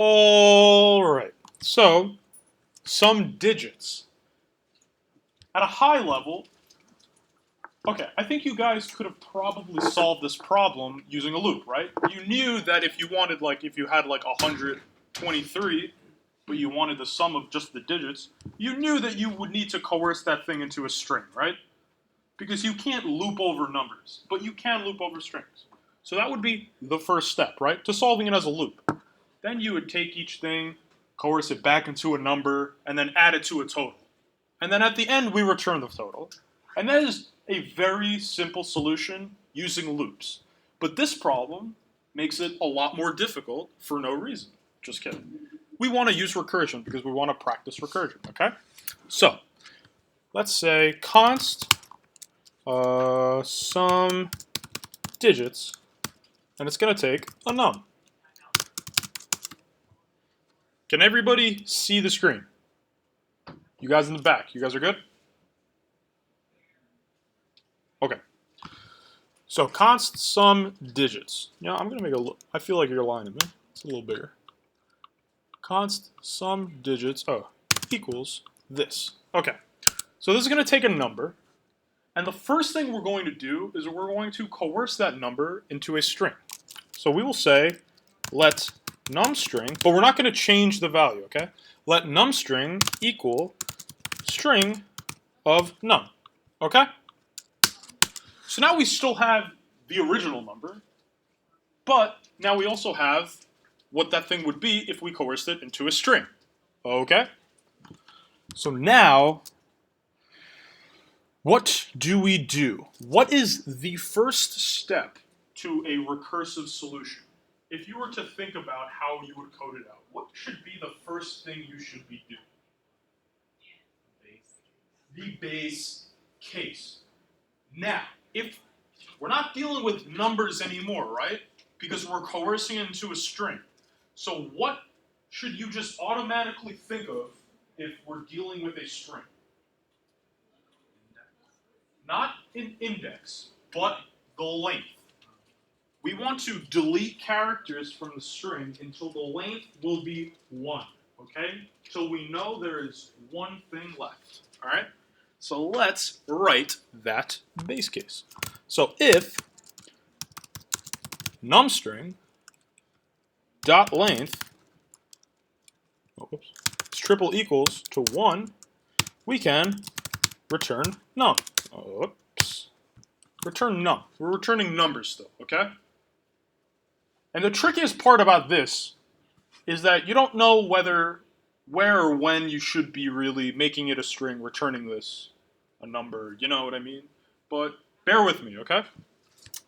All right, so some digits. At a high level, okay, I think you guys could have probably solved this problem using a loop, right? You knew that if you wanted, like, if you had like 123, but you wanted the sum of just the digits, you knew that you would need to coerce that thing into a string, right? Because you can't loop over numbers, but you can loop over strings. So that would be the first step, right? To solving it as a loop. Then you would take each thing, coerce it back into a number, and then add it to a total. And then at the end, we return the total. And that is a very simple solution using loops. But this problem makes it a lot more difficult for no reason. Just kidding. We want to use recursion because we want to practice recursion, okay? So, let's say const some digits, and it's going to take a num. Can everybody see the screen? You guys in the back, you guys are good? Okay. So const some digits. Yeah, I'm gonna make a. I feel like you're lying to me. It's a little bigger. Const some digits. Oh, equals this. Okay. So this is gonna take a number, and the first thing we're going to do is we're going to coerce that number into a string. So we will say let numString, but we're not going to change the value. Okay. Let numString equal string of num. Okay? So now we still have the original number, but now we also have what that thing would be if we coerced it into a string. Okay? So now, what do we do? What is the first step to a recursive solution? If you were to think about how you would code it out, what should be the first thing you should be doing? The base case. Now, if we're not dealing with numbers anymore, right? Because we're coercing it into a string. So what should you just automatically think of if we're dealing with a string? Not an index, but the length. We want to delete characters from the string until the length will be 1, okay? Till we know there is one thing left, all right? So let's write that base case. So if numString dot length is triple equals to 1, we can return num. Oops. Return num. We're returning numbers still, okay? And the trickiest part about this is that you don't know where or when you should be really making it a string, returning this a number, you know what I mean? But bear with me, okay?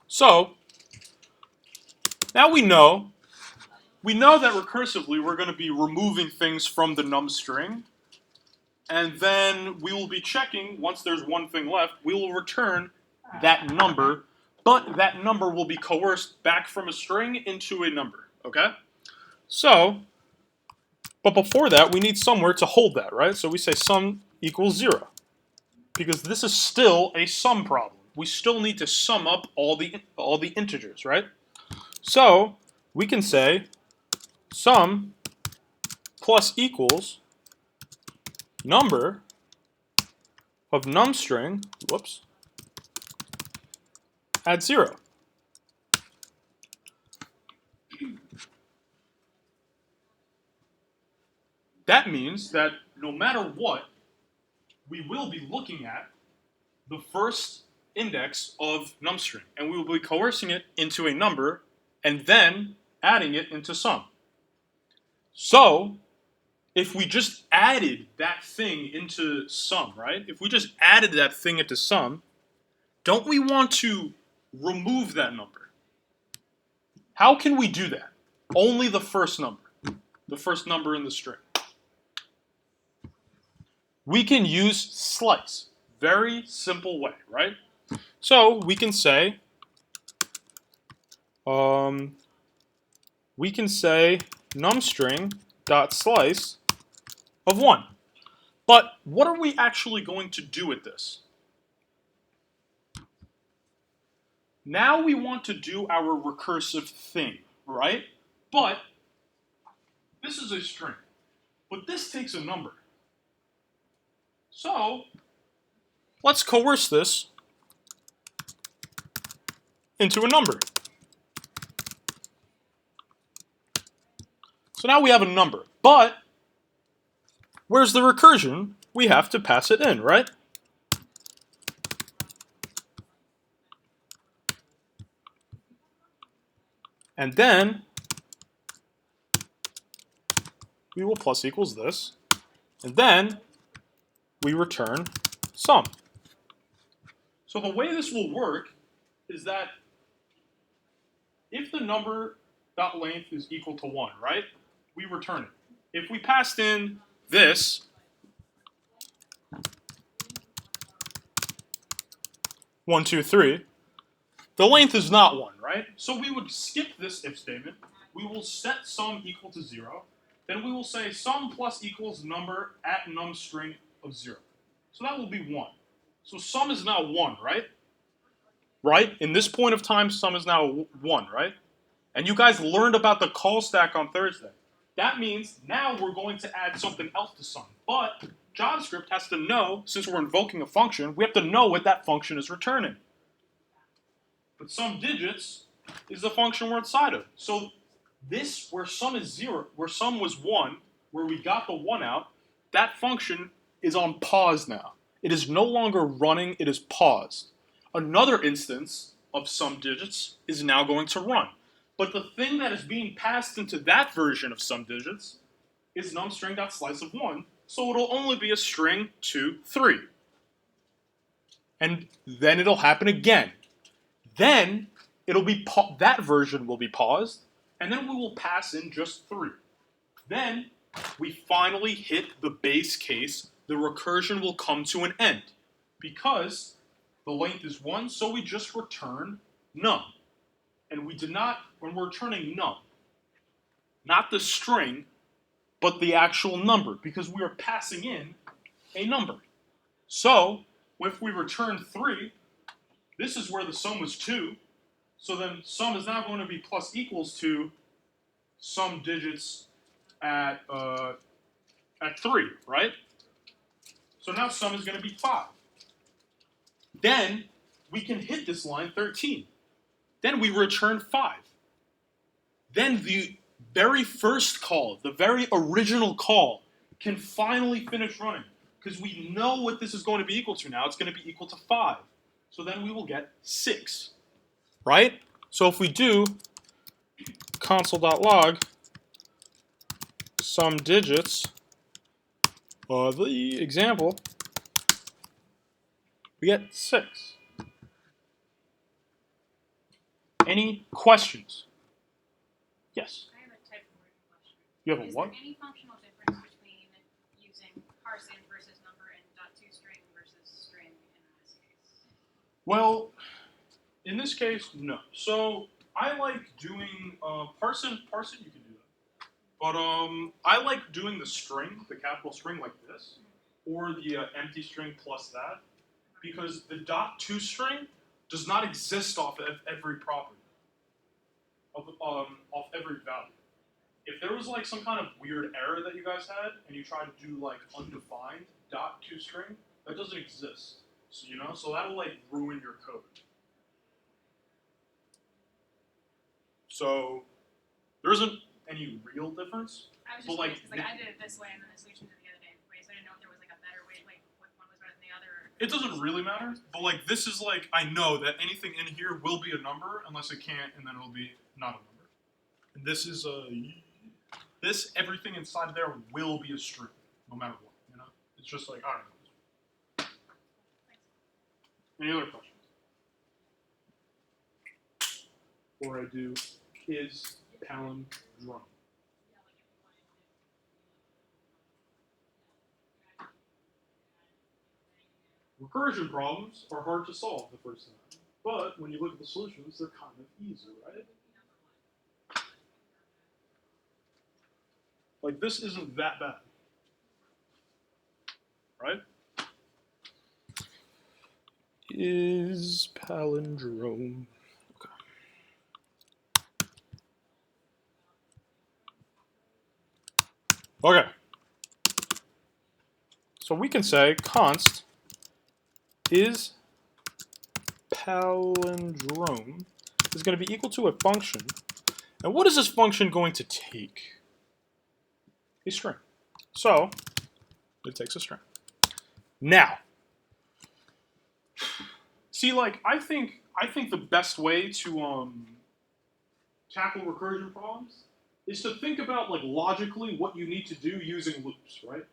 So, now we know that recursively we're going to be removing things from the num string, and then we will be checking, once there's one thing left, we will return that number, but that number will be coerced back from a string into a number, okay? So, but before that, we need somewhere to hold that, right? So we say sum equals 0. Because this is still a sum problem. We still need to sum up all the integers, right? So we can say sum plus equals number of numString, whoops, at 0. That means that no matter what, we will be looking at the first index of numString, and we will be coercing it into a number and then adding it into sum. So, if we just added that thing into sum, right? If we just added that thing into sum, don't we want to remove that number? How can we do that? Only the first number in the string. We can use slice. Very simple way, right? So we can say numString dot slice of 1. But what are we actually going to do with this? Now we want to do our recursive thing, right? But This is a string, but this takes a number. So let's coerce this into a number. So now we have a number, but where's the recursion? We have to pass it in, right? And then we will plus equals this, and then we return sum. So the way this will work is that if the number dot length is equal to 1, right, we return it. If we passed in this, one, two, three, the length is not 1, right? So we would skip this if statement. We will set sum equal to 0. Then we will say sum plus equals number at num string of 0. So that will be 1. So sum is now 1, right? Right? In this point of time, sum is now 1, right? And you guys learned about the call stack on Thursday. That means now we're going to add something else to sum. But JavaScript has to know, since we're invoking a function, we have to know what that function is returning. But sum digits is the function we're inside of. So this, where sum is 0, where sum was 1, where we got the 1 out, that function is on pause now. It is no longer running, it is paused. Another instance of sum digits is now going to run. But the thing that is being passed into that version of sum digits is numString.slice of 1, so it'll only be a string 2, 3. And then it'll happen again. Then it'll be that version will be paused, and then we will pass in just 3. Then we finally hit the base case. The recursion will come to an end because the length is 1, so we just return num. And we did not, when we're returning num, not the string, but the actual number, because we are passing in a number. So if we return 3, this is where the sum was 2. So then sum is now going to be plus equals to sum digits at 3, right? So now sum is going to be 5. Then we can hit this line 13. Then we return 5. Then the very first call, the very original call, can finally finish running. Because we know what this is going to be equal to now. It's going to be equal to 5. So then we will get 6. Right? So if we do console.log sum digits of the example, we get 6. Any questions? Yes? I have a type of word question. You have a Is what? there any functional difference between using parse-in versus number and .toString versus string in this case? Well, in this case, no. So I like doing parse-in you can do that. But I like doing the string, the capital string like this, or the empty string plus that, because the .toString does not exist off of every property, off every value. If there was like some kind of weird error that you guys had, and you tried to do like undefined .toString, that doesn't exist. So so that'll like ruin your code. So there isn't any real difference. I was but just like, curious, because I did it this way and then the solution did it the other way, so I didn't know if there was like a better way, like what one was better than the other. It doesn't really matter, but like this is like, I know that anything in here will be a number unless it can't, and then it'll be not a number. And this is everything inside of there will be a string, no matter what, It's just like, I don't know. Any other questions? Or I do is palindrome. Recursion problems are hard to solve the first time, but when you look at the solutions, they're kind of easy, right? Like, this isn't that bad, right? Is palindrome. Okay. Okay. So we can say const is palindrome is going to be equal to a function. And what is this function going to take? A string. So it takes a string. Now, see, like I think the best way to tackle recursion problems is to think about like logically what you need to do using loops, right?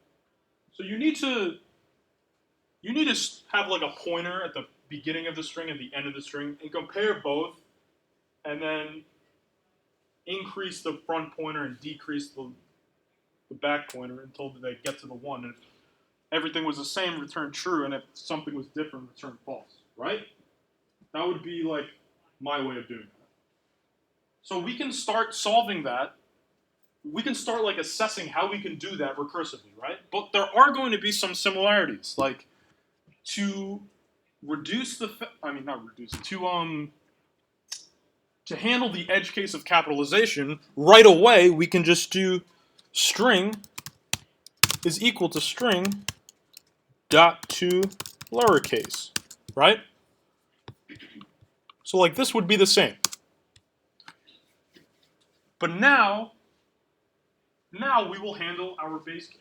So you need to have like a pointer at the beginning of the string and the end of the string and compare both, and then increase the front pointer and decrease the back pointer until they get to the 1. And if everything was the same, return true, and if something was different, return false, right? That would be like my way of doing that. So we can start solving that. We can start like assessing how we can do that recursively, right? But there are going to be some similarities, like to reduce the, not reduce, to handle the edge case of capitalization, right away we can just do string is equal to string dot to lowercase, right? So like this would be the same. But now we will handle our base case.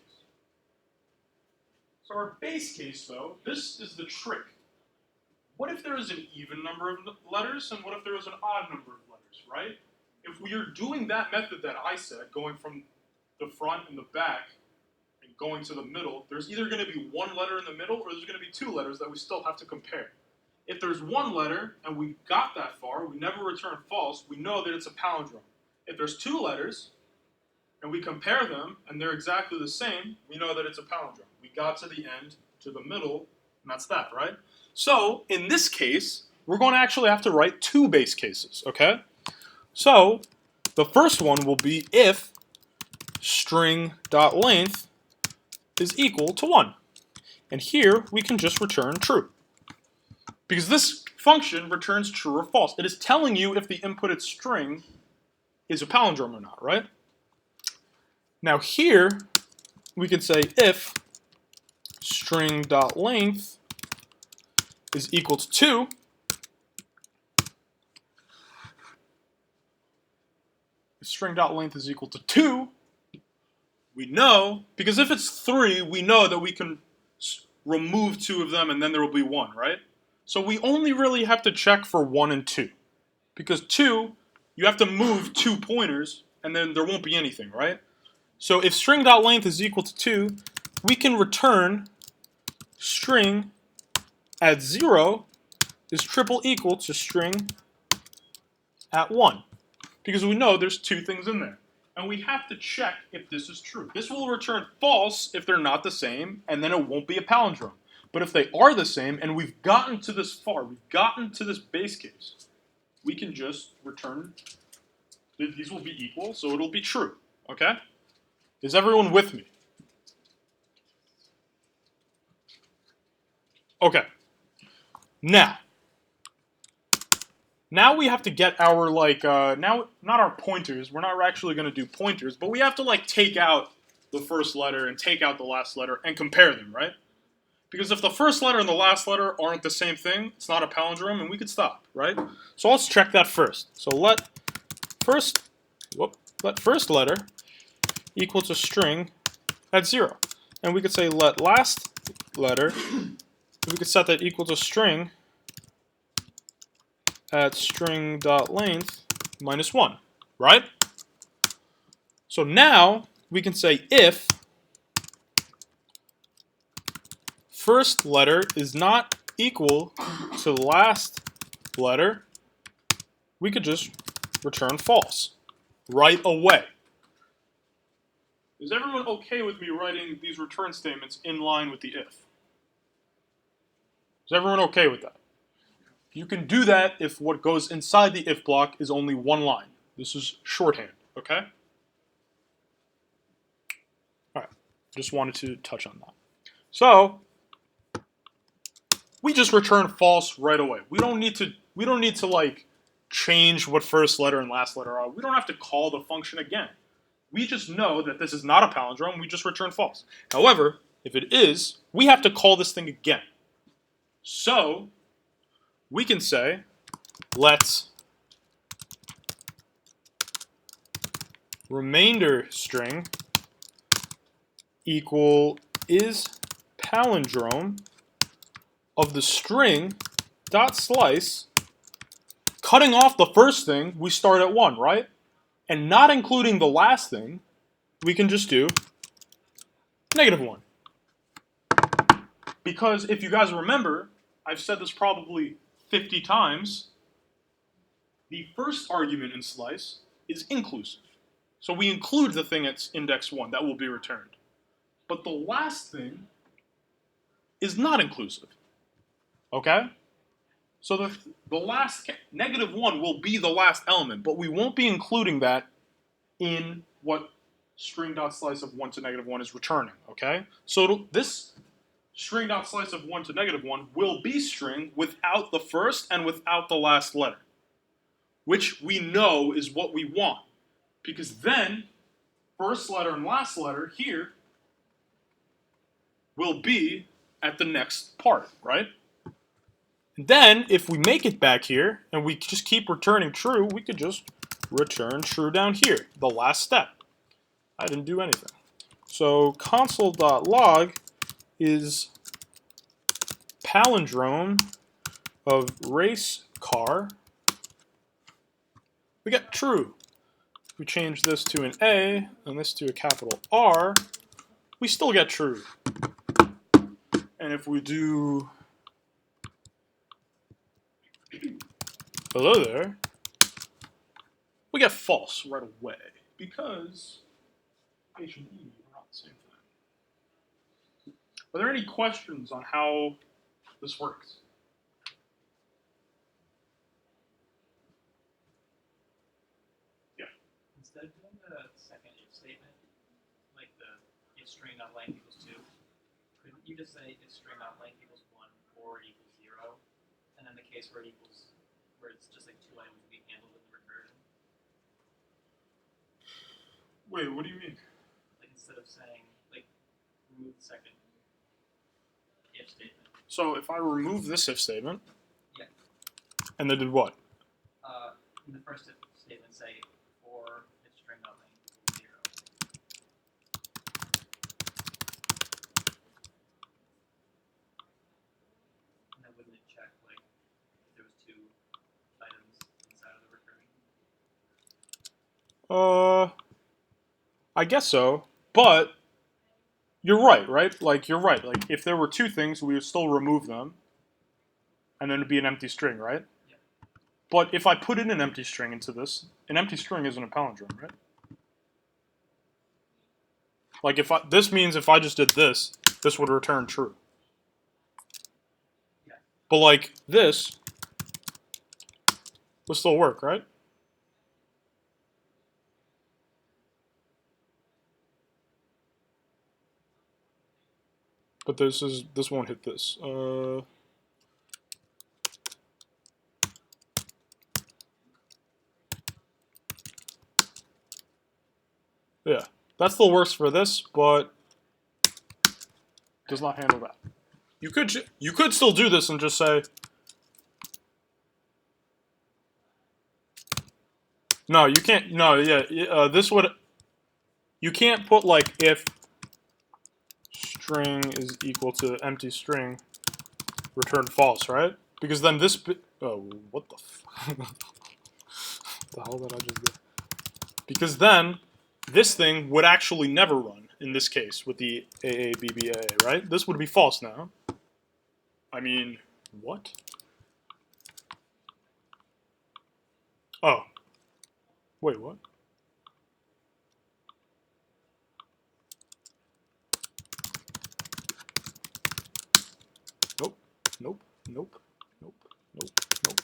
So our base case, though, this is the trick. What if there is an even number of letters, and what if there is an odd number of letters, right? If we are doing that method that I said, going from the front and the back and going to the middle, there's either going to be one letter in the middle or there's going to be two letters that we still have to compare. If there's one letter and we got that far, we never return false, we know that it's a palindrome. If there's two letters and we compare them and they're exactly the same, we know that it's a palindrome. We got to the end, to the middle, and that's that, right? So in this case, we're going to actually have to write two base cases, okay? So the first one will be if string.length is equal to 1. And here we can just return true. Because this function returns true or false. It is telling you if the inputted string is a palindrome or not, right? Now here we can say if string.length is equal to 2, if string.length is equal to 2, we know, because if it's 3, we know that we can remove 2 of them and then there will be 1, right? So we only really have to check for 1 and 2. Because 2, you have to move 2 pointers and then there won't be anything, right? So if string.length is equal to 2, we can return string at 0 is triple equal to string at 1. Because we know there's 2 things in there. And we have to check if this is true. This will return false if they're not the same, and then it won't be a palindrome. But if they are the same, and we've gotten to this far, we've gotten to this base case, we can just return, these will be equal, so it'll be true, okay? Is everyone with me? Okay. Now we have to get our, now, not our pointers, we're not actually going to do pointers, but we have to, take out the first letter and take out the last letter and compare them, right? Because if the first letter and the last letter aren't the same thing, it's not a palindrome, and we could stop, right? So let's check that first. So let first letter equal to string at 0. And we could say let last letter, we could set that equal to string at string.length minus 1, right? So now we can say if first letter is not equal to last letter, we could just return false right away. Is everyone okay with me writing these return statements in line with the if? Is everyone okay with that? You can do that if what goes inside the if block is only one line. This is shorthand, okay? All right, just wanted to touch on that. So we just return false right away. We don't need to change what first letter and last letter are. We don't have to call the function again. we just know that this is not a palindrome, we just return false. However, if it is, we have to call this thing again. So, we can say, let's remainder string equal is palindrome of the string dot slice, cutting off the first thing, we start at 1, right? And not including the last thing, we can just do -1. Because if you guys remember, I've said this probably 50 times, the first argument in slice is inclusive. So we include the thing at index 1 that will be returned. But the last thing is not inclusive. Okay? So the last -1 will be the last element, but we won't be including that in what string.slice of 1 to -1 is returning. Okay? So this string.slice of 1 to -1 will be string without the first and without the last letter, which we know is what we want. Because then, first letter and last letter here will be at the next part, right? And then, if we make it back here, and we just keep returning true, we could just return true down here, the last step. I didn't do anything. So console.log is palindrome of race car. We get true. If we change this to an A and this to a capital R, we still get true. And if we do hello there, we get false right away because H and E are not the same thing. Are there any questions on how this works? Instead of doing the second if statement, like the if string not length equals 2, couldn't you just say if string not length equals 1 or it equals 0, and then the case where it equals, where it's just like 2 items will be handled in the recursion? Wait, what do you mean? Like instead of saying, like, remove the second if statement. So if I remove this if statement, Yeah. And then did what? In the first if statement, say or if string not length equals 0. And then wouldn't it check like if there was 2 items inside of the recursion? I guess so, but you're right? Like, you're right. Like, if there were 2 things, we would still remove them, and then it'd be an empty string, right? Yeah. But if I put in an empty string into this, an empty string isn't a palindrome, right? Like, this means if I just did this, this would return true. Yeah. But, like, this would still work, right? But this won't hit this. Yeah, that still works for this, but does not handle that. You could still do this and just say, no, you can't. No, yeah, this would. You can't put like if string is equal to empty string, return false, right? Because then this. Oh, what the? The hell did I just do? Because then this thing would actually never run in this case with the AABBA, right? This would be false now. I mean, what? Oh. Wait, what? Nope, nope, nope, nope, nope, nope, nope.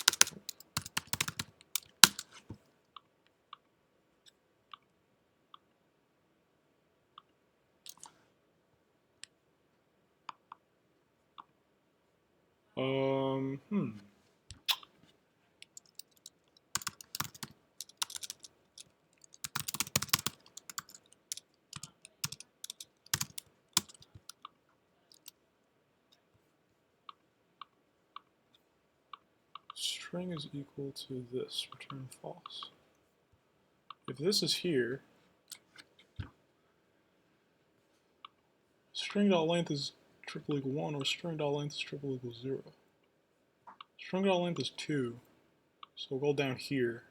string is equal to this, return false. If this is here, string.length is triple equal 1, or string.length is triple equal 0. String.length is 2, so we'll go down here.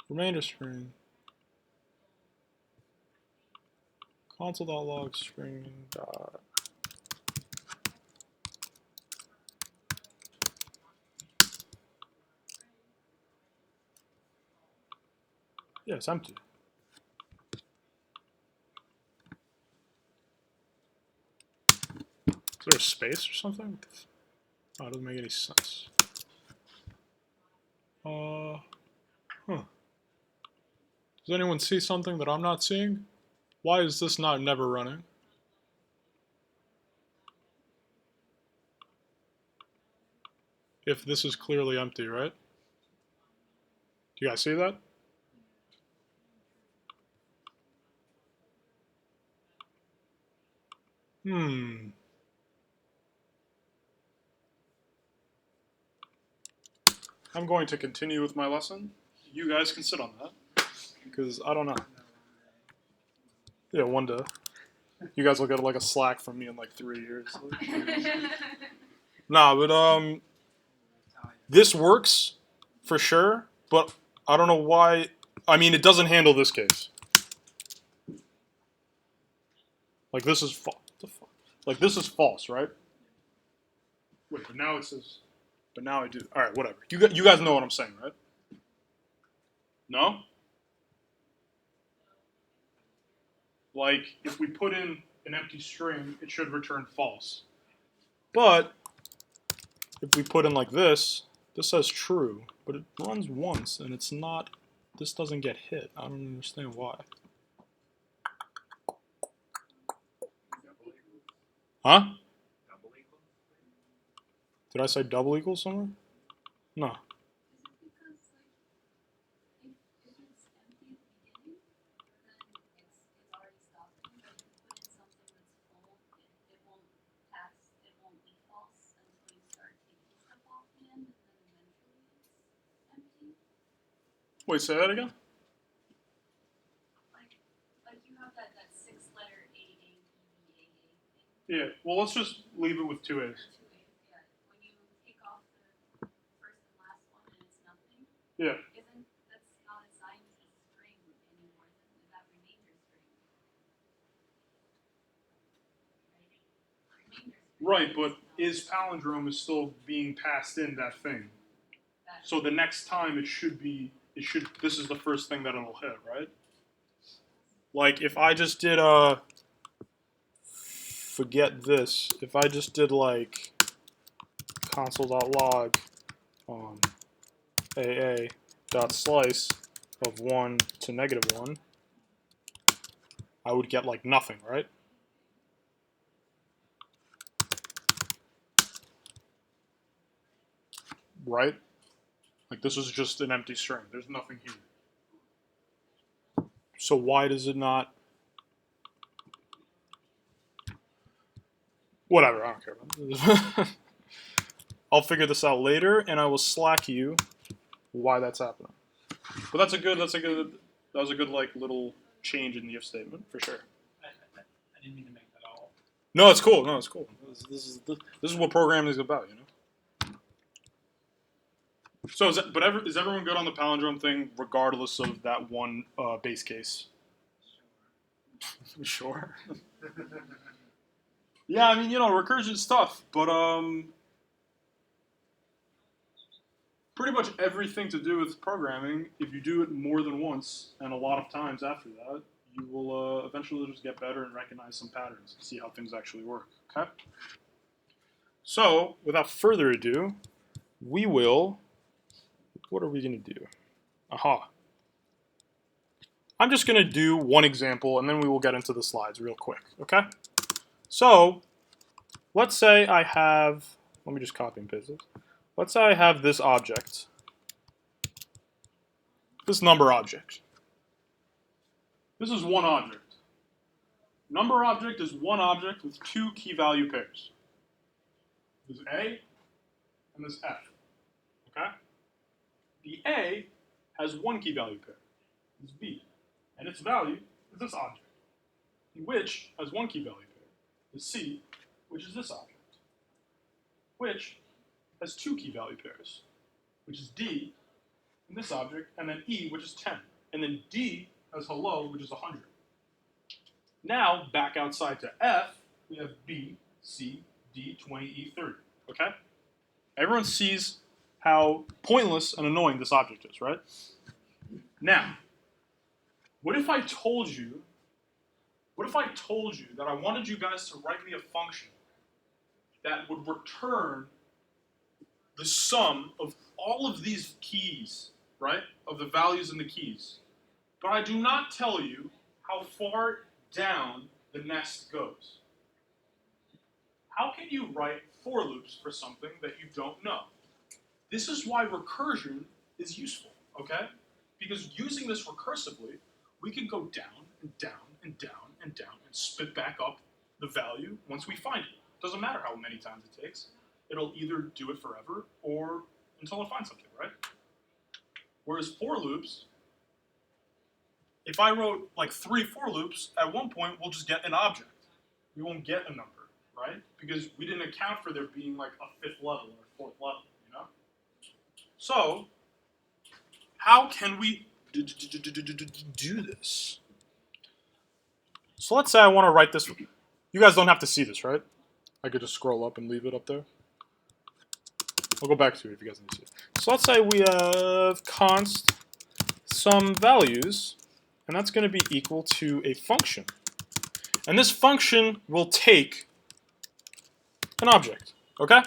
Remainder string, console.log string dot. Yeah, it's empty. Is there a space or something? Oh, it doesn't make any sense. Huh. Does anyone see something that I'm not seeing? Why is this not never running? If this is clearly empty, right? Do you guys see that? I'm going to continue with my lesson. You guys can sit on that, because I don't know. Yeah, one day. You guys will get like a Slack from me in like 3 years. Nah, but this works for sure, but I don't know why. I mean, it doesn't handle this case. Like this is false. Like this is false, right? Wait, but now it says. But now I do. All right, whatever. You guys know what I'm saying, right? No? Like, if we put in an empty string, it should return false. But if we put in like this says true, but it runs once, and it's not, this doesn't get hit. I don't understand why. Huh? Did I say double equals somewhere? No. Wait, say that again? Like you have that 6-letter AABBAA thing. Yeah, well, let's just leave it with 2 A's. Yeah. When you take off the first and last one and it's nothing. Yeah. That's not assigned to string anymore than that remainder string. Right, but is palindrome is still being passed in that thing. So the next time this is the first thing that it'll hit, right? Like if I just did forget this, if I just did like console.log AA.slice of 1 to -1, I would get like nothing, right? Right? Like this is just an empty string. There's nothing here. So why does it not? Whatever, I don't care about it. I'll figure this out later, and I will Slack you why that's happening. But that was a good like little change in the if statement for sure. I didn't mean to make that all. No, it's cool. No, it's cool. This is what programming is about, you know. So is everyone good on the palindrome thing, regardless of that one base case? Sure. Yeah, I mean, you know, recursion stuff, but pretty much everything to do with programming, if you do it more than once and a lot of times after that, you will eventually just get better and recognize some patterns and see how things actually work. Okay. So, without further ado, we will. What are we going to do? Aha. I'm just going to do one example, and then we will get into the slides real quick, okay? So, let's say I have, let me just copy and paste this. Let's say I have this object, this number object. This is one object. Number object is one object with 2 key value pairs. There's A and there's F. okay? The A has one key value pair, it's B, and its value is this object. The which has one key value pair, the C, which is this object. Which has two key value pairs, which is D and this object, and then E, which is 10. And then D has hello, which is 100. Now, back outside to F, we have B, C, D, 20, E, 30. Okay? Everyone sees how pointless and annoying this object is, right? Now, what if I told you that I wanted you guys to write me a function that would return the sum of all of these keys, right? Of the values in the keys. But I do not tell you how far down the nest goes. How can you write for loops for something that you don't know? This is why recursion is useful, okay? Because using this recursively, we can go down and down and down and down and spit back up the value once we find it. Doesn't matter how many times it takes. It'll either do it forever or until it finds something, right? Whereas for loops, if I wrote like 3 for loops, at one point we'll just get an object. We won't get a number, right? Because we didn't account for there being like a 5th level or a 4th level, you know? So, how can we do this? So let's say I want to write this. You guys don't have to see this, right? I could just scroll up and leave it up there. I'll go back to it if you guys need to see it. So let's say we have const some values, and that's going to be equal to a function. And this function will take an object, okay?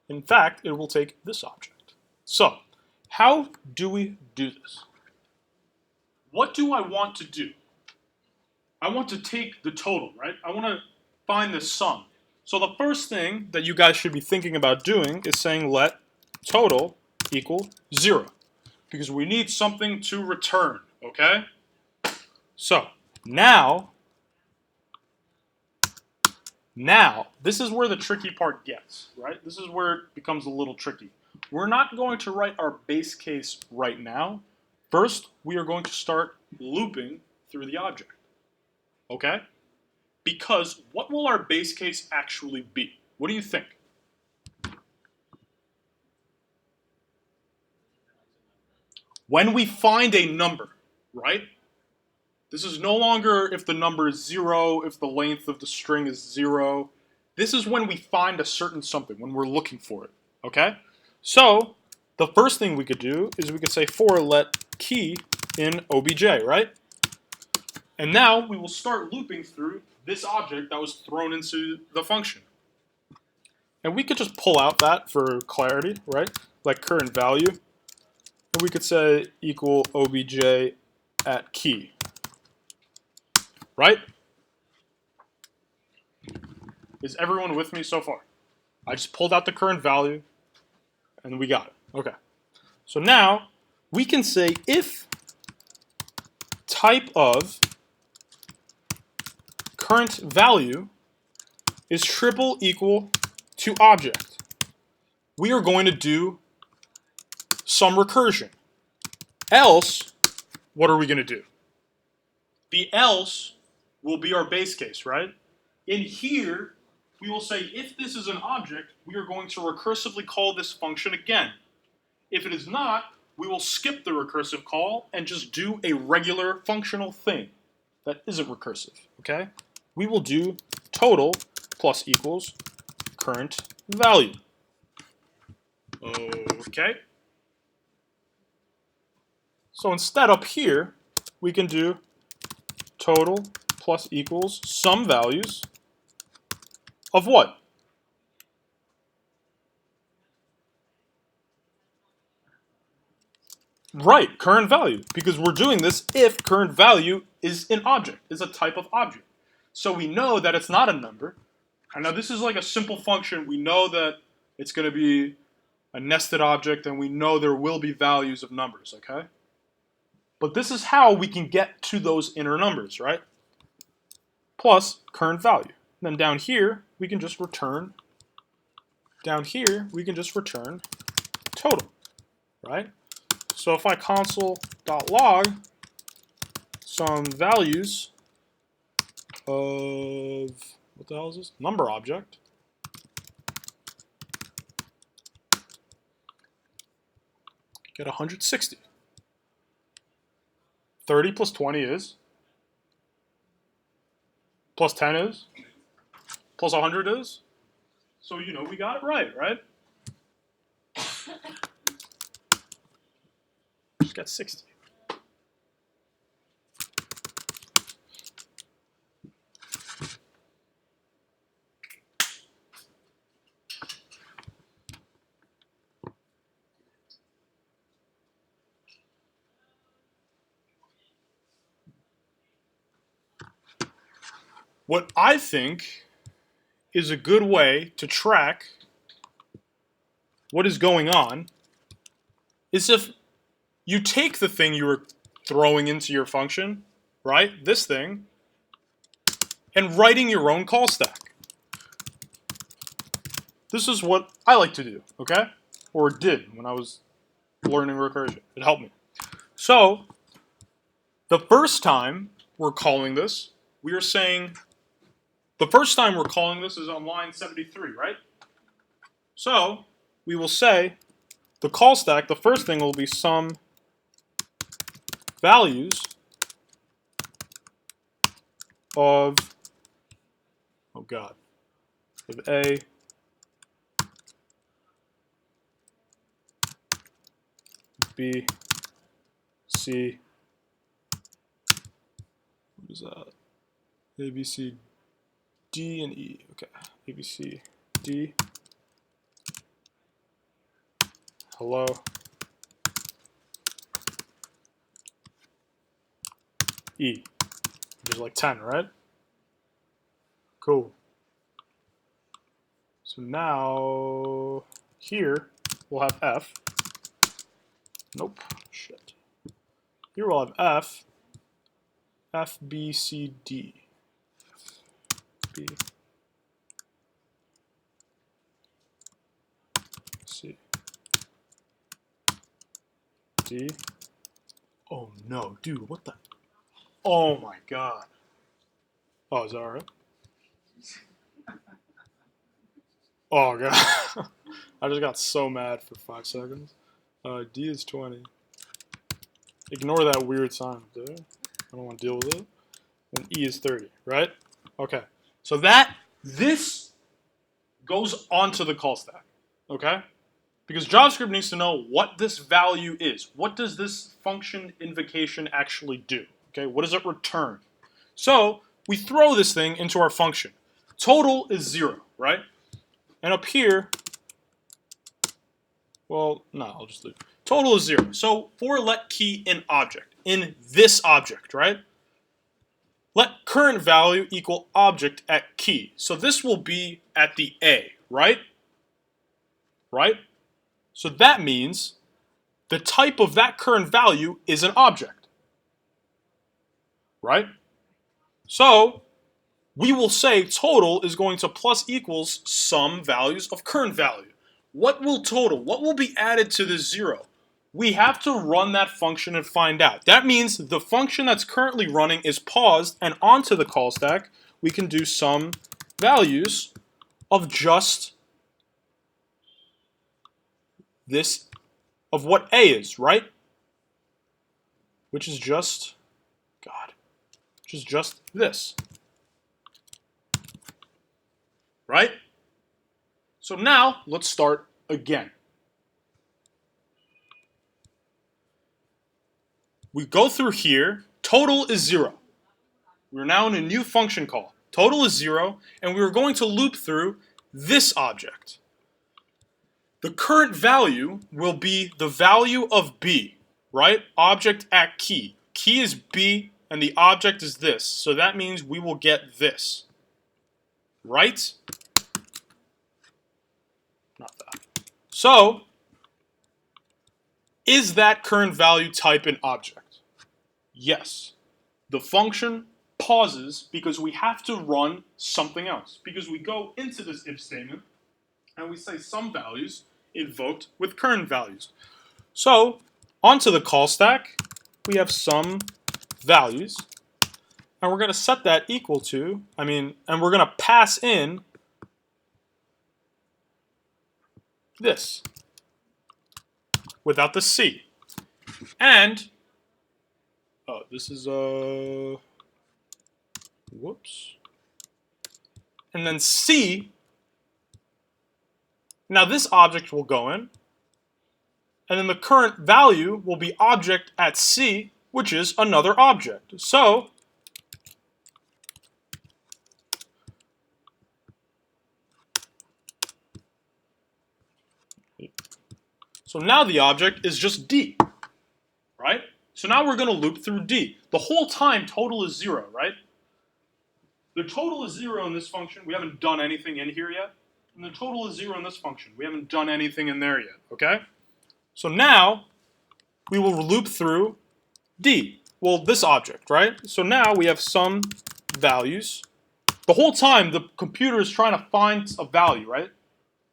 In fact, it will take this object. So, how do we do this? What do I want to do? I want to take the total, right? I want to find the sum. So the first thing that you guys should be thinking about doing is saying let total equal 0. Because we need something to return, okay? So, now, this is where the tricky part gets, right? This is where it becomes a little tricky. We're not going to write our base case right now. First, we are going to start looping through the object, okay? Because what will our base case actually be? What do you think? When we find a number, right? This is no longer if the number is 0, if the length of the string is 0. This is when we find a certain something, when we're looking for it, okay? So, the first thing we could do is we could say for let key in obj, right? And now we will start looping through this object that was thrown into the function. And we could just pull out that for clarity, right? Like current value. And we could say equal obj at key. Right? Is everyone with me so far? I just pulled out the current value and we got it. Okay. So now we can say if type of current value is triple equal to object, we are going to do some recursion. Else, what are we going to do? The else will be our base case, right? In here, we will say if this is an object, we are going to recursively call this function again. If it is not, we will skip the recursive call and just do a regular functional thing that isn't recursive, okay? We will do total plus equals current value. Okay. So instead up here, we can do total plus equals some values of what? Right, current value, because we're doing this if current value is an object, is a type of object. So we know that it's not a number. And now this is like a simple function. We know that it's going to be a nested object, and we know there will be values of numbers, okay? But this is how we can get to those inner numbers, right? Plus current value. Then down here, we can just return, total, right? So if I console.log some values of, what the hell is this? Number object. Get 160. 30 plus 20 is, plus 10 is, plus 100 is. So, you know, we got it right? Just got 60. What I think is a good way to track what is going on is if you take the thing you were throwing into your function, right, this thing, and writing your own call stack. This is what I like to do, okay? Or did when I was learning recursion. It helped me. So, the first time we're calling this, we are saying, the first time we're calling this is on line 73, right? So, we will say, the call stack, the first thing will be some values of, oh god, of A, B, C, what is that? A, B, C, D, and E. Okay, A, B, C, D. Hello. E, which is like 10, right? Cool. So now, here, we'll have F. Nope, shit. Here we'll have F, F, B, C, D. B, C, D. Oh no, dude, what the? Oh my god. Oh, is that alright? Oh god. I just got so mad for 5 seconds. D is 20. Ignore that weird sign up there. I don't want to deal with it. And E is 30, right? Okay. So this goes onto the call stack, okay? Because JavaScript needs to know what this value is. What does this function invocation actually do? Okay, what does it return? So we throw this thing into our function. Total is 0, right? And up here, well, no, I'll just leave. Total is 0. So for let key in object, in this object, right? Let current value equal object at key. So this will be at the A, right? Right? So that means the type of that current value is an object, right? So we will say total is going to plus equals some values of current value. What will total? What will be added to this 0? We have to run that function and find out. That means the function that's currently running is paused, and onto the call stack, we can do some values of just this, of what A is, right? Which is just, God, which is just this. Right? So now, let's start again. We go through here, total is 0. We're now in a new function call. Total is 0, and we are going to loop through this object. The current value will be the value of B, right? Object at key. Key is B, and the object is this. So that means we will get this. Right? Not that. So, is that current value type an object? Yes. The function pauses because we have to run something else. Because we go into this if statement, and we say some values, invoked with current values. So onto the call stack, we have some values, and we're going to set that equal to, and we're going to pass in this without the C. And this is whoops. And then C. Now this object will go in, and then the current value will be object at C, which is another object. So now the object is just D, right? So now we're going to loop through D. The whole time total is 0, right? The total is 0 in this function. We haven't done anything in here yet. And the total is 0 in this function. We haven't done anything in there yet, okay? So now we will loop through D. Well, this object, right? So now we have some values. The whole time the computer is trying to find a value, right?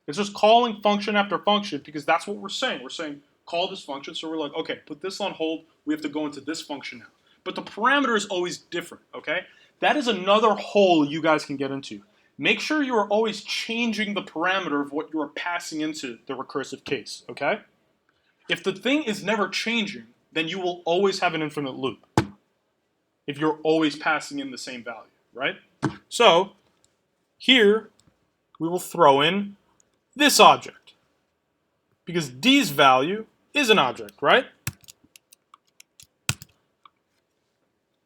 It's just calling function after function because that's what we're saying. We're saying call this function. So we're like, okay, put this on hold. We have to go into this function now. But the parameter is always different, okay? That is another hole you guys can get into. Make sure you are always changing the parameter of what you are passing into the recursive case, okay? If the thing is never changing, then you will always have an infinite loop if you're always passing in the same value, right? So here we will throw in this object because D's value is an object, right?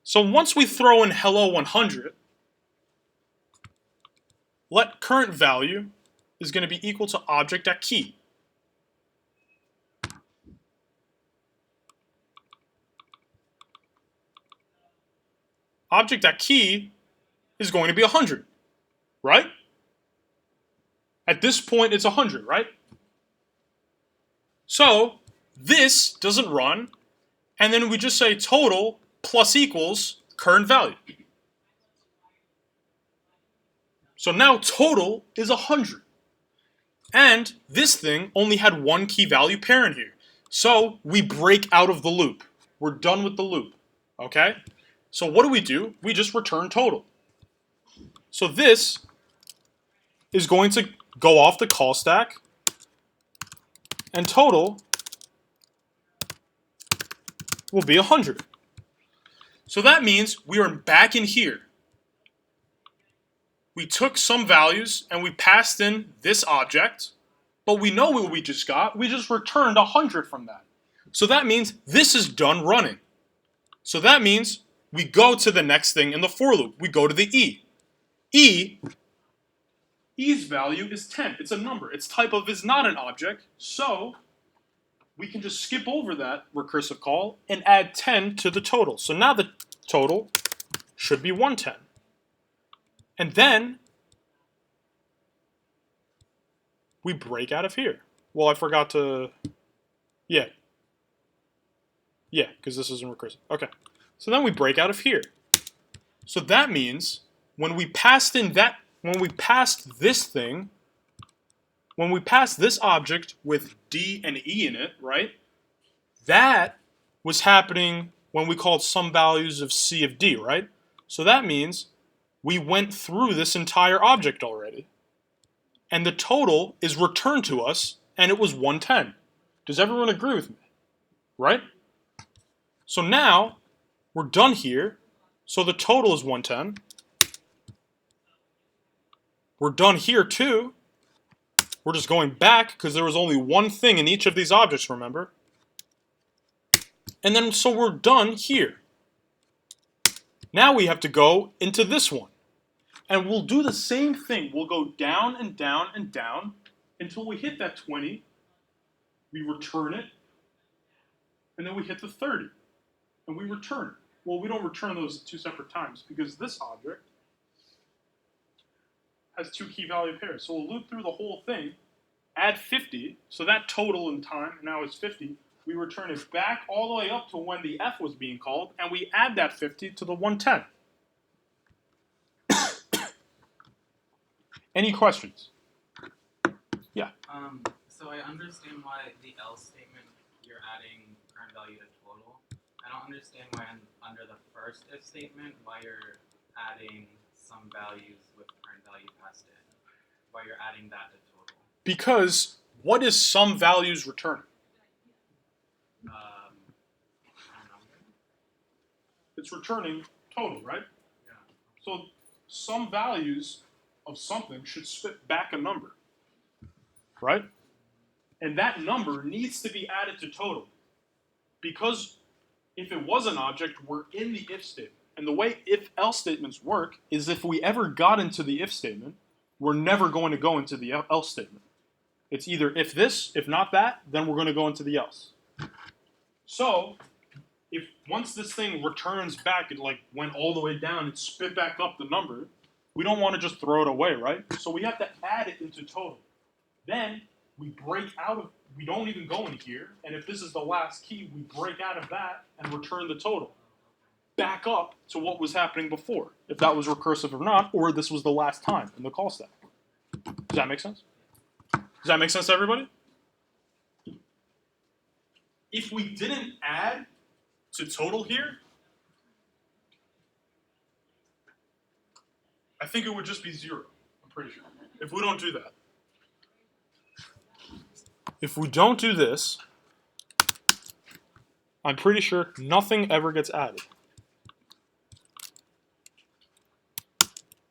So once we throw in hello 100, let current value is going to be equal to object at key. Object at key is going to be 100, right? At this point, it's 100, right? So this doesn't run, and then we just say total plus equals current value. So now total is 100. And this thing only had one key value parent here. So we break out of the loop. We're done with the loop, okay? So what do? We just return total. So this is going to go off the call stack, and total will be 100. So that means we are back in here. We took some values and we passed in this object, but we know what we just got. We just returned 100 from that. So that means this is done running. So that means we go to the next thing in the for loop. We go to the E. E's value is 10. It's a number. Its type of is not an object. So we can just skip over that recursive call and add 10 to the total. So now the total should be 110. And then we break out of here. Well, I forgot to... Yeah, because this isn't recursive. Okay. So then we break out of here. So that means when we passed in that, when we passed this thing, when we passed this object with D and E in it, right? That was happening when we called some values of C of D, right? So that means we went through this entire object already. And the total is returned to us, and it was 110. Does everyone agree with me? Right? So now, we're done here. So the total is 110. We're done here too. We're just going back because there was only one thing in each of these objects, remember? And then, so we're done here. Now we have to go into this one. And we'll do the same thing. We'll go down and down and down until we hit that 20. We return it. And then we hit the 30. And we return it. Well, we don't return those at two separate times because this object has two key value pairs. So we'll loop through the whole thing, add 50. So that total in time now is 50. We return it back all the way up to when the F was being called, and we add that 50 to the 110. Any questions? Yeah. So I understand why the else statement you're adding current value to total. I don't understand why under the first if statement why you're adding some values with current value passed in. Why you're adding that to total. Because what is some values returning? I don't know. It's returning total, right? Yeah. So some values of something should spit back a number, right? And that number needs to be added to total. Because if it was an object, we're in the if statement. And the way if-else statements work is if we ever got into the if statement, we're never going to go into the else statement. It's either if this, if not that, then we're going to go into the else. So if once this thing returns back, it like went all the way down and spit back up the number, we don't want to just throw it away, right? So we have to add it into total. Then we break out of, we don't even go in here, and if this is the last key, we break out of that and return the total. Back up to what was happening before, if that was recursive or not, or this was the last time in the call stack. Does that make sense? Does that make sense to everybody? If we didn't add to total here, I think it would just be 0. I'm pretty sure. If we don't do that. If we don't do this, I'm pretty sure nothing ever gets added.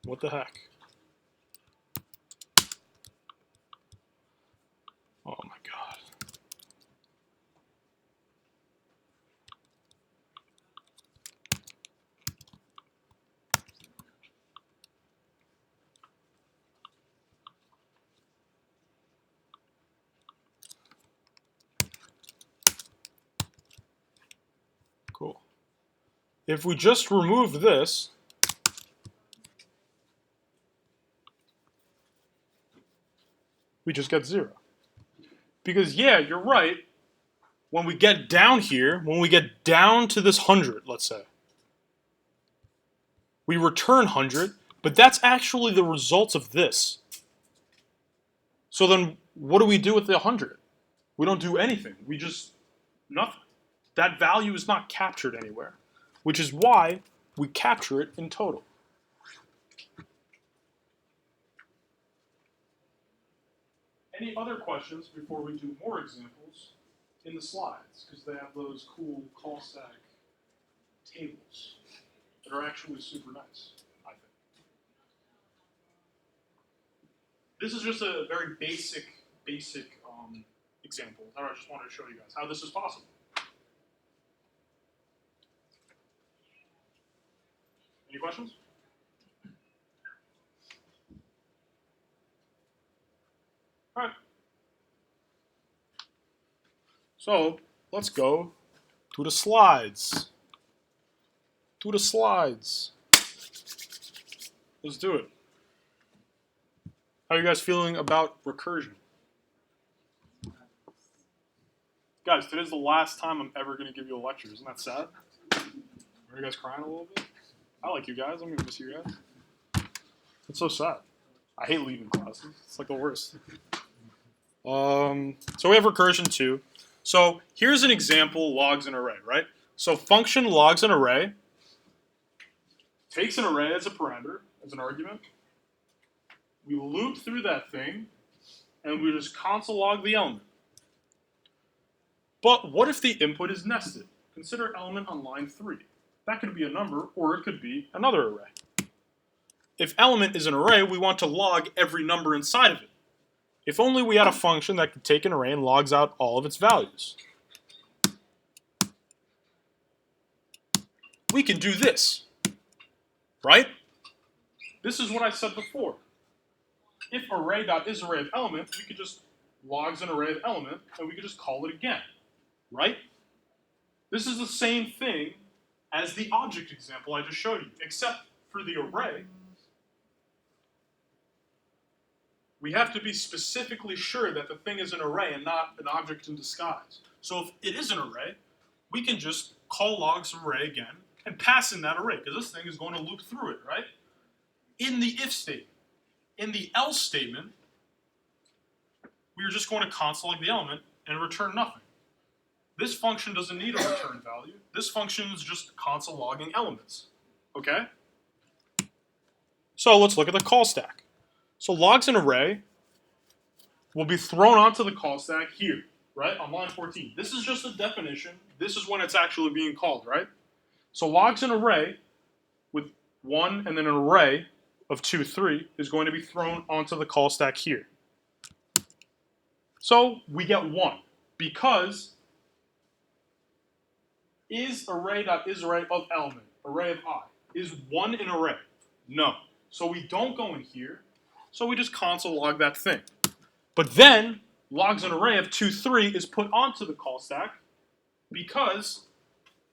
What the heck? Oh my god. Cool. If we just remove this, we just get 0. Because yeah, you're right. When we get down here, when we get down to this 100, let's say, we return 100, but that's actually the result of this. So then what do we do with the 100? We don't do anything. We just, nothing. That value is not captured anywhere, which is why we capture it in total. Any other questions before we do more examples in the slides? Because they have those cool call stack tables that are actually super nice, I think. This is just a very basic example that I just wanted to show you guys how this is possible. Any questions? All right. So let's go to the slides. To the slides. Let's do it. How are you guys feeling about recursion? Guys, today's the last time I'm ever going to give you a lecture. Isn't that sad? Are you guys crying a little bit? I like you guys. I'm going to miss you guys. It's so sad. I hate leaving classes. It's like the worst. So we have recursion 2. So here's an example, logs an array, right? So function logs an array, takes an array as a parameter, as an argument. We loop through that thing, and we just console log the element. But what if the input is nested? Consider element on line 3. That could be a number, or it could be another array. If element is an array, we want to log every number inside of it. If only we had a function that could take an array and logs out all of its values. We can do this, right? This is what I said before. If array.isArray of element, we could just logs an array of element, and we could just call it again, right? This is the same thing as the object example I just showed you, except for the array, we have to be specifically sure that the thing is an array and not an object in disguise. So if it is an array, we can just call logs array again and pass in that array, because this thing is going to loop through it, right? In the if statement. In the else statement, we are just going to console the element and return nothing. This function doesn't need a return value. This function is just console logging elements. Okay? So let's look at the call stack. So logs an array will be thrown onto the call stack here, right, on line 14. This is just a definition. This is when it's actually being called, right? So logs an array with 1 and then an array of 2, 3 is going to be thrown onto the call stack here. So we get 1 because is array.isArray of element, array of I, is 1 an array? No. So we don't go in here, so we just console log that thing. But then logs an array of 2, 3 is put onto the call stack because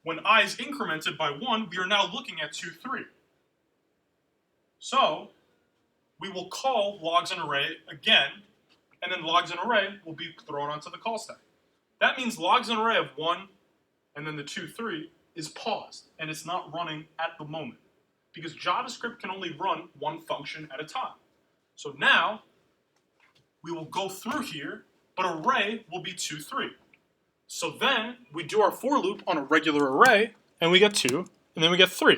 when I is incremented by 1, we are now looking at 2, 3. So we will call logs an array again, and then logs an array will be thrown onto the call stack. That means logs an array of 1 and then the 2, 3 is paused, and it's not running at the moment because JavaScript can only run one function at a time. So now we will go through here, but array will be 2, 3. So then we do our for loop on a regular array, and we get 2, and then we get 3.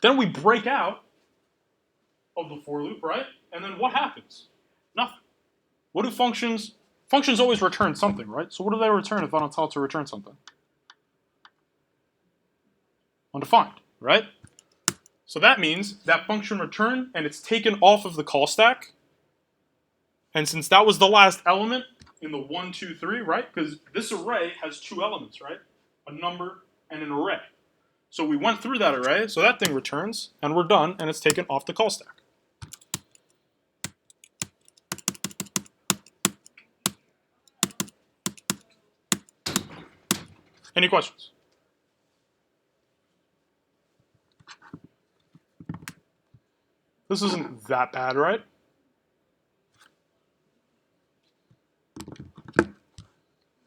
Then we break out of the for loop, right? And then what happens? Nothing. What do functions always return something, right? So what do they return if I don't tell it to return something? Undefined, right? So that means that function return, and it's taken off of the call stack. And since that was the last element in the 1, 2, 3, right? Because this array has 2 elements, right? A number and an array. So we went through that array, so that thing returns, and we're done, and it's taken off the call stack. Any questions? This isn't that bad, right?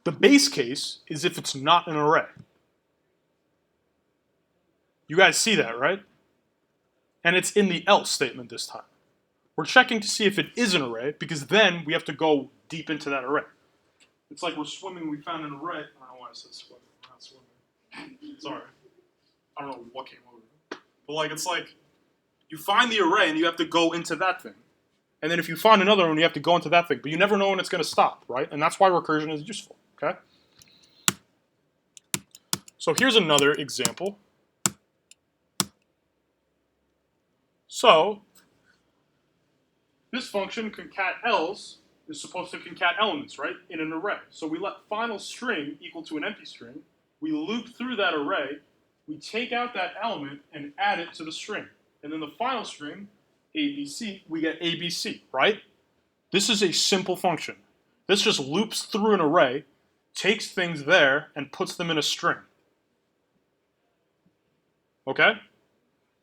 The base case is if it's not an array. You guys see that, right? And it's in the else statement this time. We're checking to see if it is an array, because then we have to go deep into that array. It's like we're swimming, we found an array. I don't know why I said swimming. We're not swimming. Sorry. I don't know what came over me. But like, it's like, you find the array and you have to go into that thing. And then if you find another one, you have to go into that thing. But you never know when it's going to stop, right? And that's why recursion is useful, okay? So here's another example. So this function concat_else is supposed to concat elements, right, in an array. So we let final string equal to an empty string. We loop through that array. We take out that element and add it to the string. And then the final string, ABC, we get ABC, right? This is a simple function. This just loops through an array, takes things there, and puts them in a string. Okay?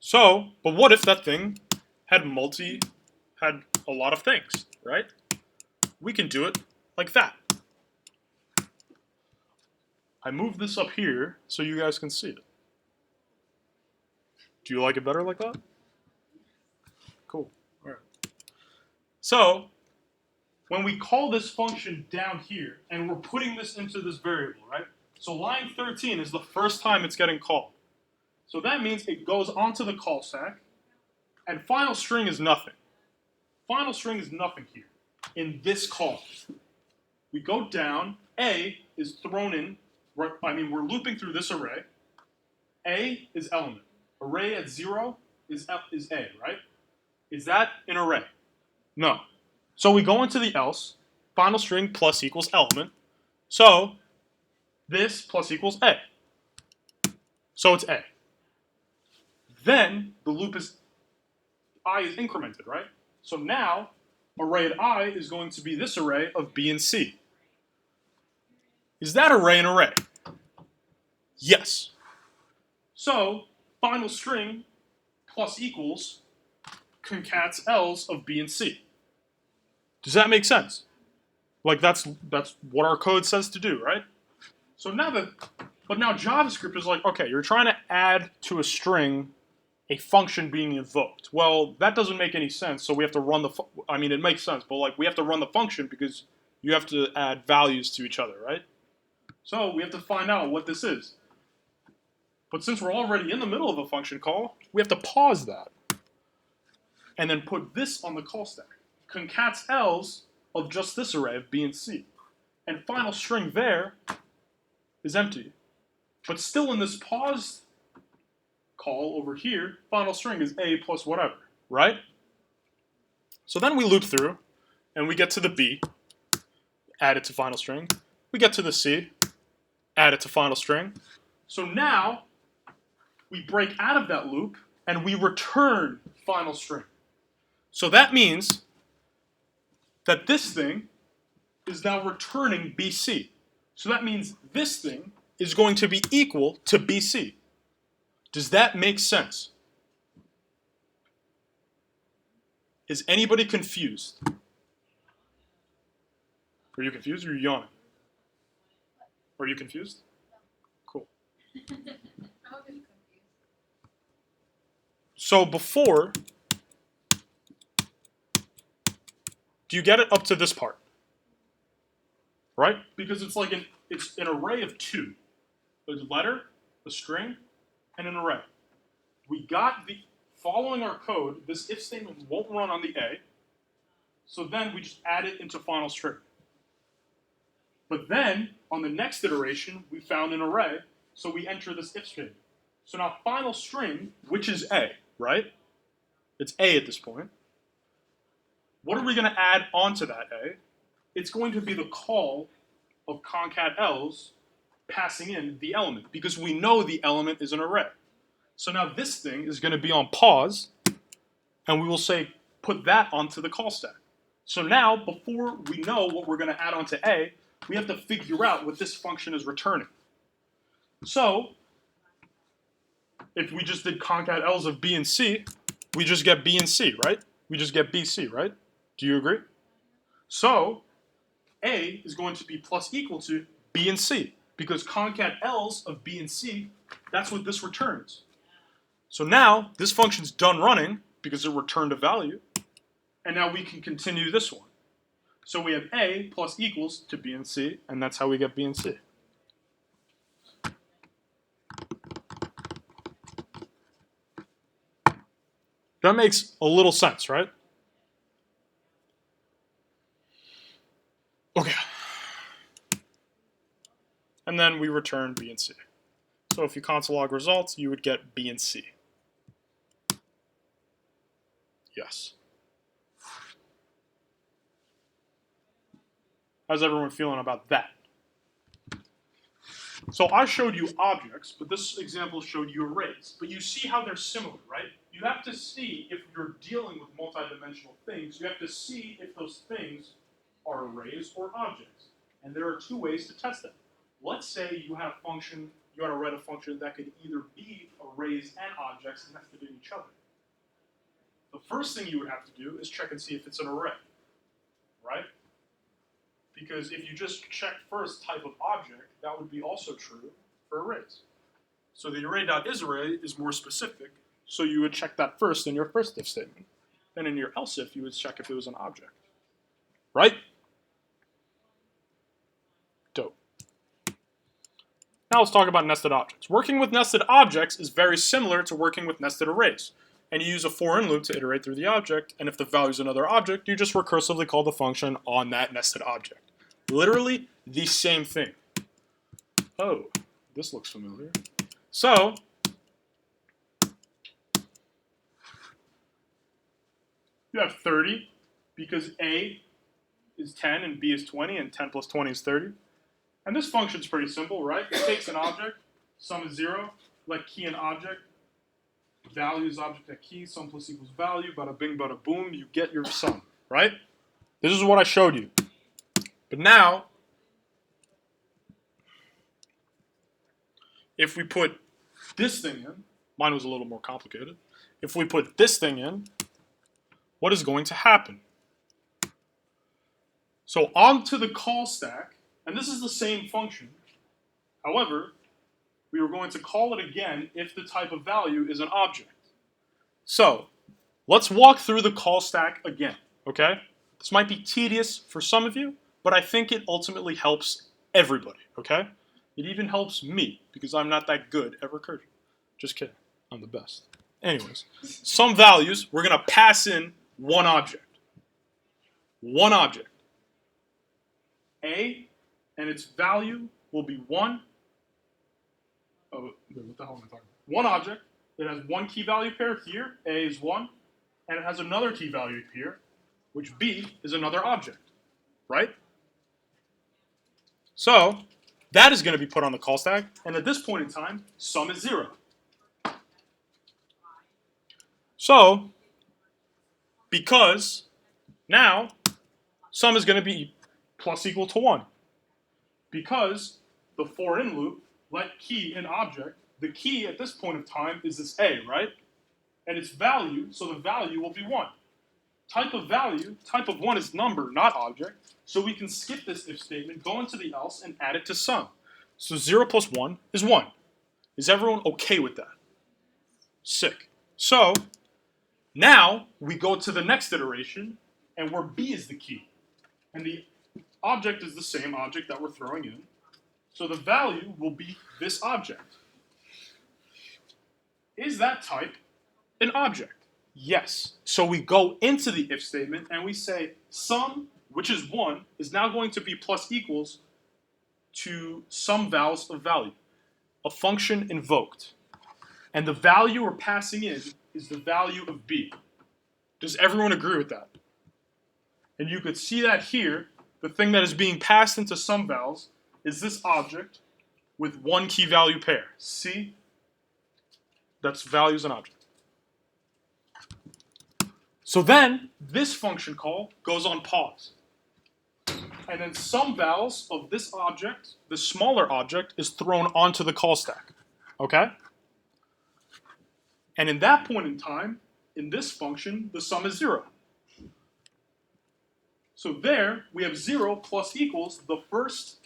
So, but what if that thing had a lot of things, right? We can do it like that. I moved this up here so you guys can see it. Do you like it better like that? Cool. All right. So, when we call this function down here, and we're putting this into this variable, right? So line 13 is the first time it's getting called. So that means it goes onto the call stack, and final string is nothing. Final string is nothing here in this call. We go down, A is thrown in, we're looping through this array. A is element. Array at 0 is A, right? Is that an array? No. So we go into the else, final string plus equals element. So this plus equals A. So it's A. Then the loop is, I is incremented, right? So now array at I is going to be this array of B and C. Is that array an array? Yes. So final string plus equals concats else of B and C. Does that make sense? Like that's what our code says to do, right? So now now JavaScript is like, okay, you're trying to add to a string a function being invoked. Well, that doesn't make any sense, so we have to run the, I mean, it makes sense, but like we have to run the function because you have to add values to each other, right? So we have to find out what this is. But since we're already in the middle of a function call, we have to pause that and then put this on the call stack. Concats else of just this array of B and C. And final string there is empty. But still in this paused call over here, final string is A plus whatever, right? So then we loop through and we get to the B, add it to final string. We get to the C, add it to final string. So now we break out of that loop and we return final string. So that means that this thing is now returning BC. So that means this thing is going to be equal to BC. Does that make sense? Is anybody confused? Are you confused or are you yawning? Are you confused? Cool. I'm a bit confused. So before, do you get it up to this part? Right? Because it's like it's an array of two. There's a letter, a string, and an array. We got the, following our code, this if statement won't run on the A, so then we just add it into final string. But then, on the next iteration, we found an array, so we enter this if statement. So now final string, which is A, right? It's A at this point. What are we going to add onto that A? It's going to be the call of concat else passing in the element, because we know the element is an array. So now this thing is going to be on pause, and we will say, put that onto the call stack. So now, before we know what we're going to add onto A, we have to figure out what this function is returning. So, if we just did concat else of B and C, we just get B and C, right? We just get BC, right? Do you agree? So, A is going to be plus equal to B and C, because concat else of B and C, that's what this returns. So now, this function's done running because it returned a value, and now we can continue this one. So we have A plus equals to B and C, and that's how we get B and C. That makes a little sense, right? Okay. And then we return B and C. So if you console log results, you would get B and C. Yes. How's everyone feeling about that? So I showed you objects, but this example showed you arrays. But you see how they're similar, right? You have to see if you're dealing with multidimensional things, you have to see if those things are arrays or objects. And there are two ways to test them. Let's say you had a function, you had to write a function that could either be arrays and objects nested in each other. The first thing you would have to do is check and see if it's an array, right? Because if you just check first type of object, that would be also true for arrays. So the array.isArray is more specific, so you would check that first in your first if statement. Then in your else if, you would check if it was an object. Right? Dope. Now let's talk about nested objects. Working with nested objects is very similar to working with nested arrays. And you use a for in loop to iterate through the object, and if the value is another object, you just recursively call the function on that nested object. Literally the same thing. Oh, this looks familiar. So, you have 30, because A is 10 and B is 20, and 10 plus 20 is 30. And this function's pretty simple, right? It takes an object, sum is 0, let key an object, value is object at key, sum plus equals value, bada bing, bada boom, you get your sum, right? This is what I showed you. But now, if we put this thing in, mine was a little more complicated. If we put this thing in, what is going to happen? So onto the call stack, and this is the same function. However, we are going to call it again if the type of value is an object. So let's walk through the call stack again, okay? This might be tedious for some of you, but I think it ultimately helps everybody, okay? It even helps me because I'm not that good at recursion. Just kidding, I'm the best. Anyways, some values, we're gonna pass in one object. One object. A, and its value will be 1. Oh, wait, what the hell am I talking about? One object. It has one key value pair here, A is 1, and it has another key value here, which B is another object, right? So that is going to be put on the call stack, and at this point in time, sum is 0. So because now sum is going to be plus equal to 1. Because the for in loop let key in object, the key at this point of time is this A, right? And its value, so the value will be 1. Type of value, type of 1 is number, not object. So we can skip this if statement, go into the else, and add it to sum. So 0 plus 1 is 1. Is everyone okay with that? Sick. So now we go to the next iteration, and where B is the key. And the object is the same object that we're throwing in. So the value will be this object. Is that type an object? Yes. So we go into the if statement and we say sum, which is 1, is now going to be plus equals to some vals of value, a function invoked. And the value we're passing in is the value of B. Does everyone agree with that? And you could see that here, the thing that is being passed into some vals is this object with one key value pair. C, that's value as an object. So then this function call goes on pause. And then some vals of this object, the smaller object, is thrown onto the call stack. Okay? And in that point in time, in this function, the sum is 0. So there, we have 0 plus equals, the first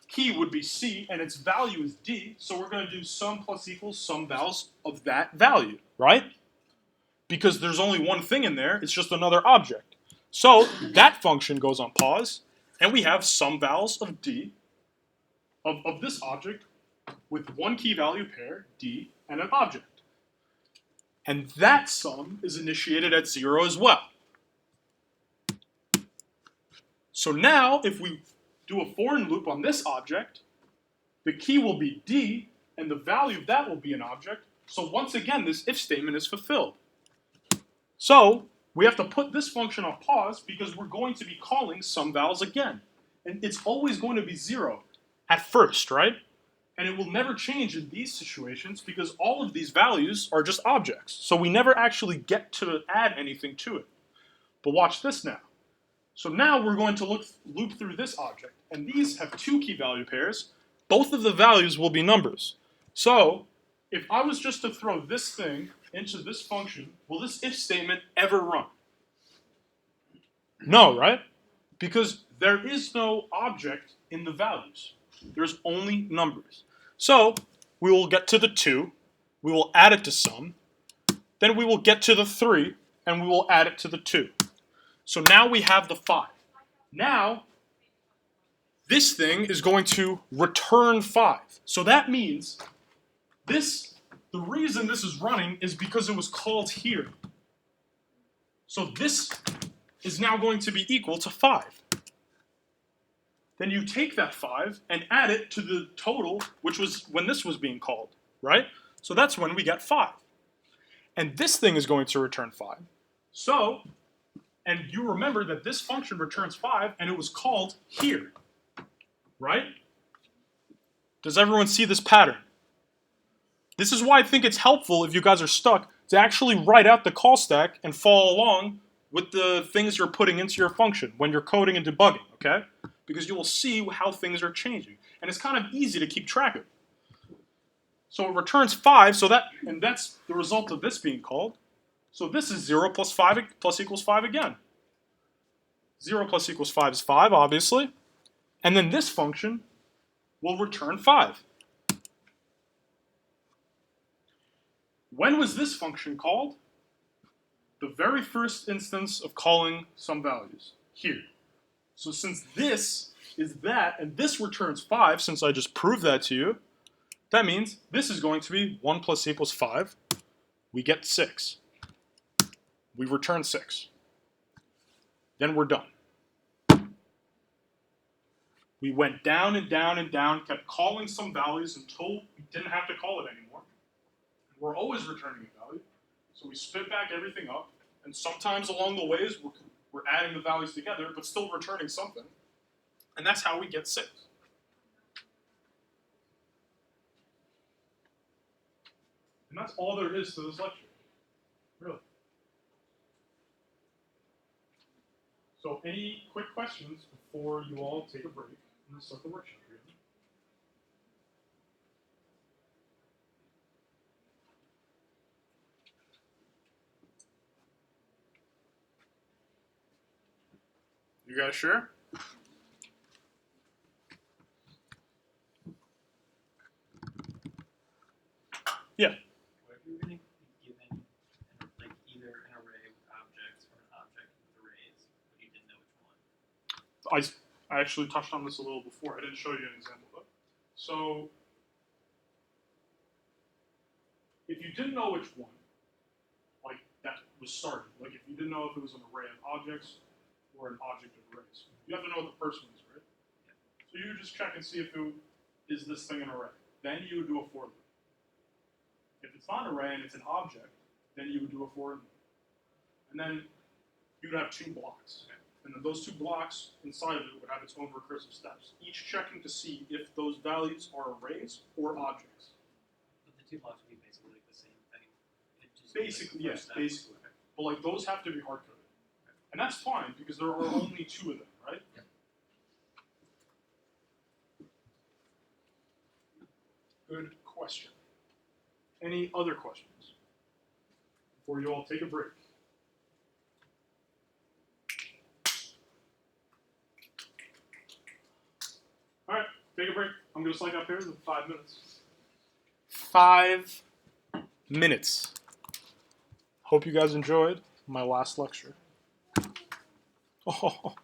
key would be C, and its value is D, so we're going to do sum plus equals some vals of that value, right? Because there's only one thing in there, it's just another object. So that function goes on pause, and we have some vals of D, of this object, with one key value pair, D, and an object. And that sum is initiated at 0 as well. So now, if we do a for in loop on this object, the key will be D, and the value of that will be an object. So once again, this if statement is fulfilled. So we have to put this function on pause because we're going to be calling some vals again. And it's always going to be 0 at first, right? And it will never change in these situations because all of these values are just objects. So we never actually get to add anything to it. But watch this now. So now we're going to loop through this object. And these have two key value pairs. Both of the values will be numbers. So if I was just to throw this thing into this function, will this if statement ever run? No, right? Because there is no object in the values. There's only numbers. So we will get to the 2, we will add it to sum, then we will get to the 3, and we will add it to the 2. So now we have the 5. Now, this thing is going to return 5. So that means the reason this is running is because it was called here. So this is now going to be equal to 5. Then you take that 5 and add it to the total, which was when this was being called, right? So that's when we get 5. And this thing is going to return 5. So, and you remember that this function returns 5 and it was called here, right? Does everyone see this pattern? This is why I think it's helpful if you guys are stuck to actually write out the call stack and follow along with the things you're putting into your function when you're coding and debugging, okay? Because you will see how things are changing. And it's kind of easy to keep track of. So it returns 5, and that's the result of this being called. So this is 0 plus 5 plus equals 5 again. 0 plus equals 5 is 5, obviously. And then this function will return 5. When was this function called? the very first instance of calling some values here. So since this is that, and this returns 5, since I just proved that to you, that means this is going to be 1 plus equals 5. We get 6. We return 6. Then we're done. We went down and down and down, kept calling some values until we didn't have to call it anymore. We're always returning a value. So we spit back everything up, and sometimes along the ways we're adding the values together, but still returning something. And that's how we get 6. And that's all there is to this lecture. Really. So any quick questions before you all take a break and start the workshop again? You guys sure? Yeah. What if you're going to be given like either an array with objects or an object with arrays, but you didn't know which one? I actually touched on this a little before. I didn't show you an example though. So if you didn't know which one, like that was started, like if you didn't know if it was an array of objects or an object of arrays, you have to know what the first one is, right? So you would just check and see if is this thing an array. Then you would do a for loop. If it's not an array and it's an object, then you would do a for loop. And then you would have 2 blocks. And then those 2 blocks inside of it would have its own recursive steps, each checking to see if those values are arrays or objects. But the 2 blocks would be basically like the same thing. Basically, yes, basically. But like those have to be hard-coded. And that's fine because there are only 2 of them, right? Yeah. Good question. Any other questions before you all take a break? All right, take a break. I'm going to sign up here in 5 minutes. 5 minutes. Hope you guys enjoyed my last lecture. Oh.